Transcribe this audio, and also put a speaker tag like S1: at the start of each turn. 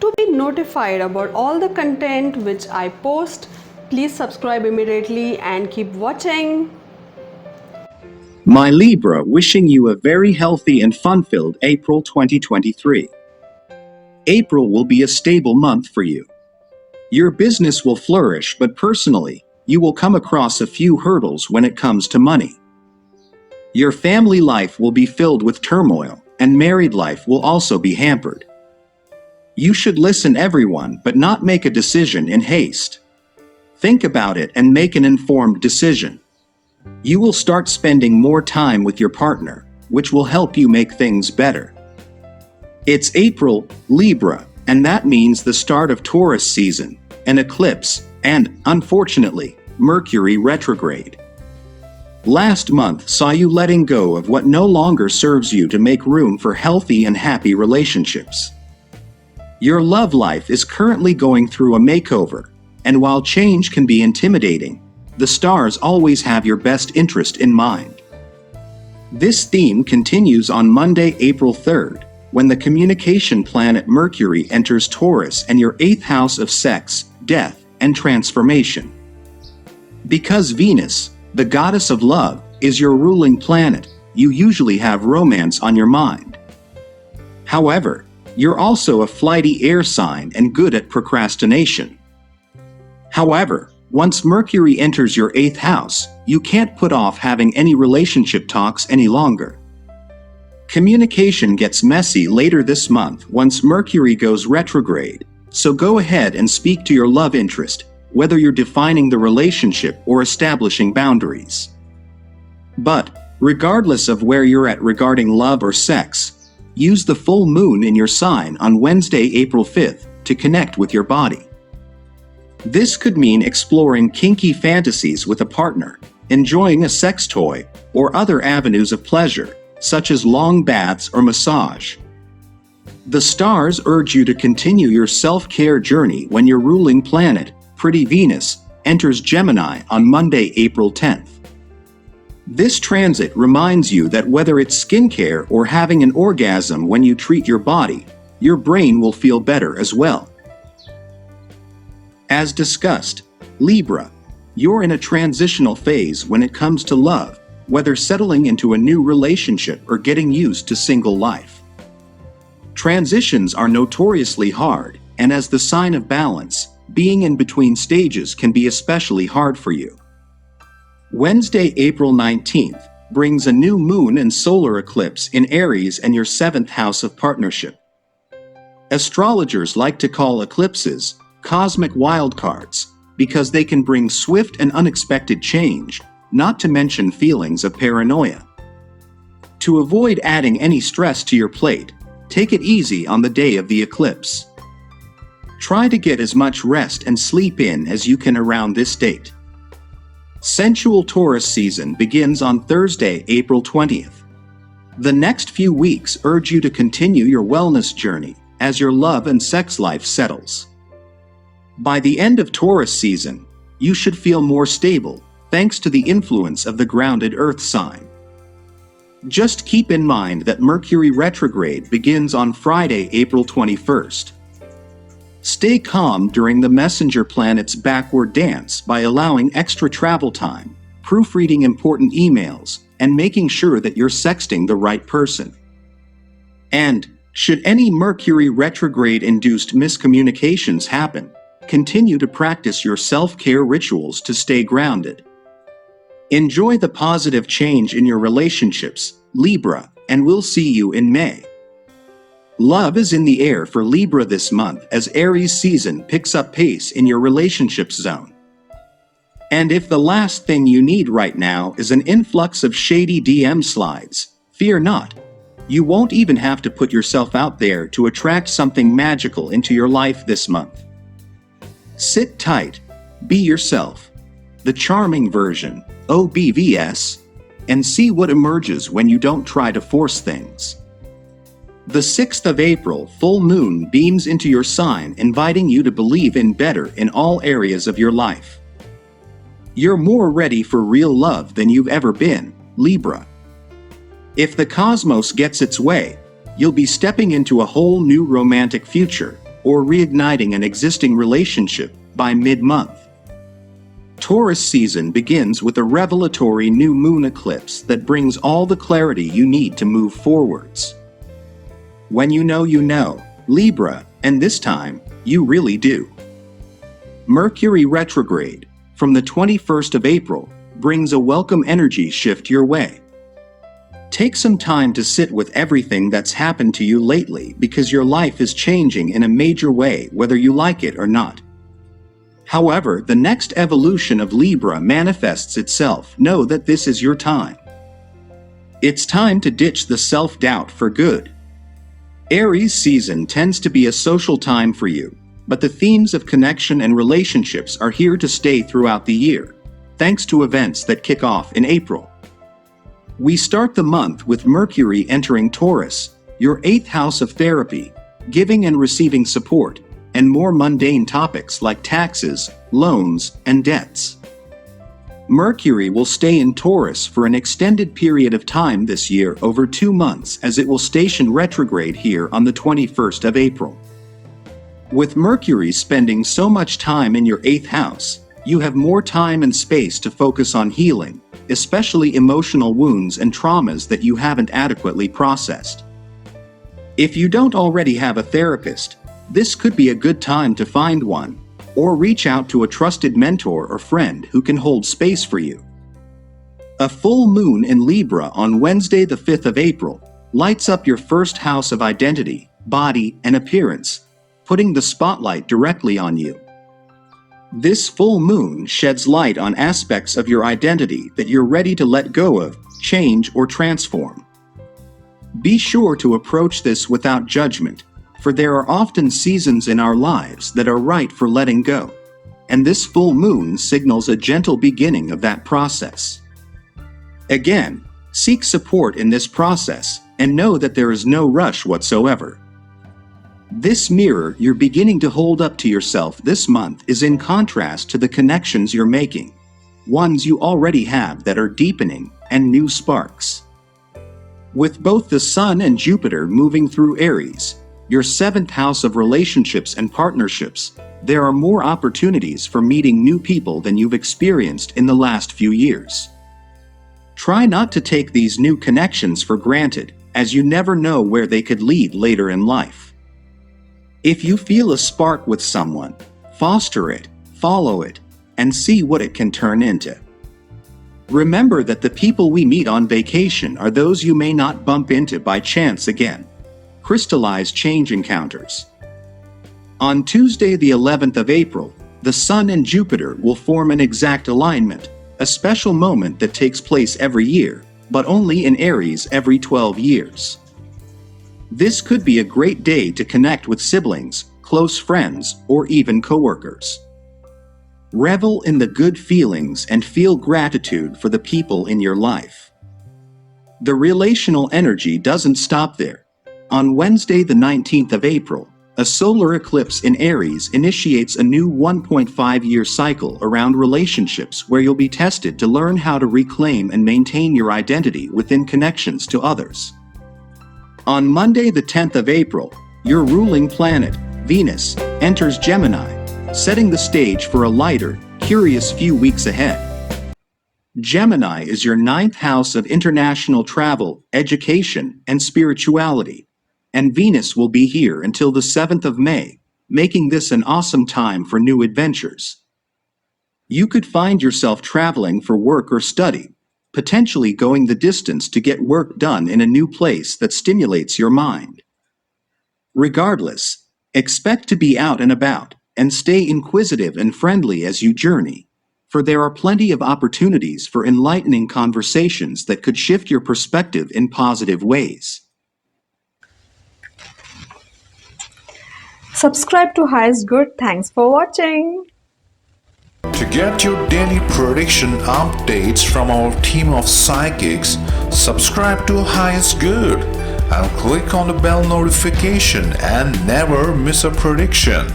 S1: To be notified about all the content which I post, please subscribe immediately and keep watching.
S2: My Libra, wishing you a very healthy and fun-filled April 2023. April will be a stable month for you. Your business will flourish, but personally, you will come across a few hurdles when it comes to money. Your family life will be filled with turmoil, and married life will also be hampered. You should listen everyone, but not make a decision in haste. Think about it and make an informed decision. You will start spending more time with your partner, which will help you make things better. It's April, Libra, and that means the start of Taurus season, an eclipse, and, unfortunately, Mercury retrograde. Last month saw you letting go of what no longer serves you to make room for healthy and happy relationships. Your love life is currently going through a makeover, and while change can be intimidating, the stars always have your best interest in mind. This theme continues on Monday, April 3rd, when the communication planet Mercury enters Taurus and your 8th house of sex, death, and transformation. Because Venus, the goddess of love, is your ruling planet, you usually have romance on your mind. However, you're also a flighty air sign and good at procrastination. However, once Mercury enters your 8th house, you can't put off having any relationship talks any longer. Communication gets messy later this month once Mercury goes retrograde, so go ahead and speak to your love interest, whether you're defining the relationship or establishing boundaries. But, regardless of where you're at regarding love or sex, use the full moon in your sign on Wednesday, April 5th, to connect with your body. This could mean exploring kinky fantasies with a partner, enjoying a sex toy, or other avenues of pleasure, such as long baths or massage. The stars urge you to continue your self-care journey when your ruling planet, Pretty Venus, enters Gemini on Monday, April 10th. This transit reminds you that whether it's skincare or having an orgasm when you treat your body, your brain will feel better as well. As discussed, Libra, you're in a transitional phase when it comes to love, whether settling into a new relationship or getting used to single life. Transitions are notoriously hard, and as the sign of balance, being in between stages can be especially hard for you. Wednesday, April 19th, brings a new moon and solar eclipse in Aries and your 7th house of partnership. Astrologers like to call eclipses cosmic wildcards because they can bring swift and unexpected change, not to mention feelings of paranoia. To avoid adding any stress to your plate, take it easy on the day of the eclipse. Try to get as much rest and sleep in as you can around this date. Sensual Taurus season begins on Thursday, April 20th. The next few weeks urge you to continue your wellness journey as your love and sex life settles. By the end of Taurus season, you should feel more stable, thanks to the influence of the grounded Earth sign. Just keep in mind that Mercury retrograde begins on Friday, April 21st. Stay calm during the messenger planet's backward dance by allowing extra travel time, proofreading important emails, and making sure that you're sexting the right person. And, should any Mercury retrograde-induced miscommunications happen, continue to practice your self-care rituals to stay grounded. Enjoy the positive change in your relationships, Libra, and we'll see you in May. Love is in the air for Libra this month as Aries season picks up pace in your relationships zone. And if the last thing you need right now is an influx of shady DM slides, fear not. You won't even have to put yourself out there to attract something magical into your life this month. Sit tight, be yourself, the charming version, OBVS, and see what emerges when you don't try to force things. The 6th of April full moon beams into your sign, inviting you to believe in better in all areas of your life. You're more ready for real love than you've ever been, Libra. If the cosmos gets its way, you'll be stepping into a whole new romantic future, or reigniting an existing relationship by mid-month. Taurus season begins with a revelatory new moon eclipse that brings all the clarity you need to move forwards. When you know, Libra, and this time, you really do. Mercury retrograde, from the 21st of April, brings a welcome energy shift your way. Take some time to sit with everything that's happened to you lately because your life is changing in a major way whether you like it or not. However, the next evolution of Libra manifests itself. Know that this is your time. It's time to ditch the self-doubt for good. Aries season tends to be a social time for you, but the themes of connection and relationships are here to stay throughout the year, thanks to events that kick off in April. We start the month with Mercury entering Taurus, your 8th house of therapy, giving and receiving support, and more mundane topics like taxes, loans, and debts. Mercury will stay in Taurus for an extended period of time this year, over 2 months, as it will station retrograde here on the 21st of April. With Mercury spending so much time in your 8th house, you have more time and space to focus on healing, especially emotional wounds and traumas that you haven't adequately processed. If you don't already have a therapist, this could be a good time to find one, or reach out to a trusted mentor or friend who can hold space for you. A full moon in Libra on Wednesday the 5th of April lights up your first house of identity, body, and appearance, putting the spotlight directly on you. This full moon sheds light on aspects of your identity that you're ready to let go of, change, or transform. Be sure to approach this without judgment, for there are often seasons in our lives that are right for letting go, and this full moon signals a gentle beginning of that process. Again, seek support in this process and know that there is no rush whatsoever. This mirror you're beginning to hold up to yourself this month is in contrast to the connections you're making, ones you already have that are deepening, and new sparks. With both the Sun and Jupiter moving through Aries, your 7th house of relationships and partnerships, there are more opportunities for meeting new people than you've experienced in the last few years. Try not to take these new connections for granted, as you never know where they could lead later in life. If you feel a spark with someone, foster it, follow it, and see what it can turn into. Remember that the people we meet on vacation are those you may not bump into by chance again. Crystallize change encounters. On Tuesday the 11th of April, the Sun and Jupiter will form an exact alignment, a special moment that takes place every year, but only in Aries every 12 years. This could be a great day to connect with siblings, close friends, or even coworkers. Revel in the good feelings and feel gratitude for the people in your life. The relational energy doesn't stop there. On Wednesday the 19th of April, a solar eclipse in Aries initiates a new 1.5-year cycle around relationships where you'll be tested to learn how to reclaim and maintain your identity within connections to others. On Monday the 10th of April, your ruling planet, Venus, enters Gemini, setting the stage for a lighter, curious few weeks ahead. Gemini is your 9th house of international travel, education, and spirituality, and Venus will be here until the 7th of May, making this an awesome time for new adventures. You could find yourself traveling for work or study, potentially going the distance to get work done in a new place that stimulates your mind. Regardless, expect to be out and about, and stay inquisitive and friendly as you journey, for there are plenty of opportunities for enlightening conversations that could shift your perspective in positive ways.
S1: Subscribe to Highest Good. Thanks for watching.
S3: To get your daily prediction updates from our team of psychics, subscribe to Highest Good and click on the bell notification and never miss a prediction.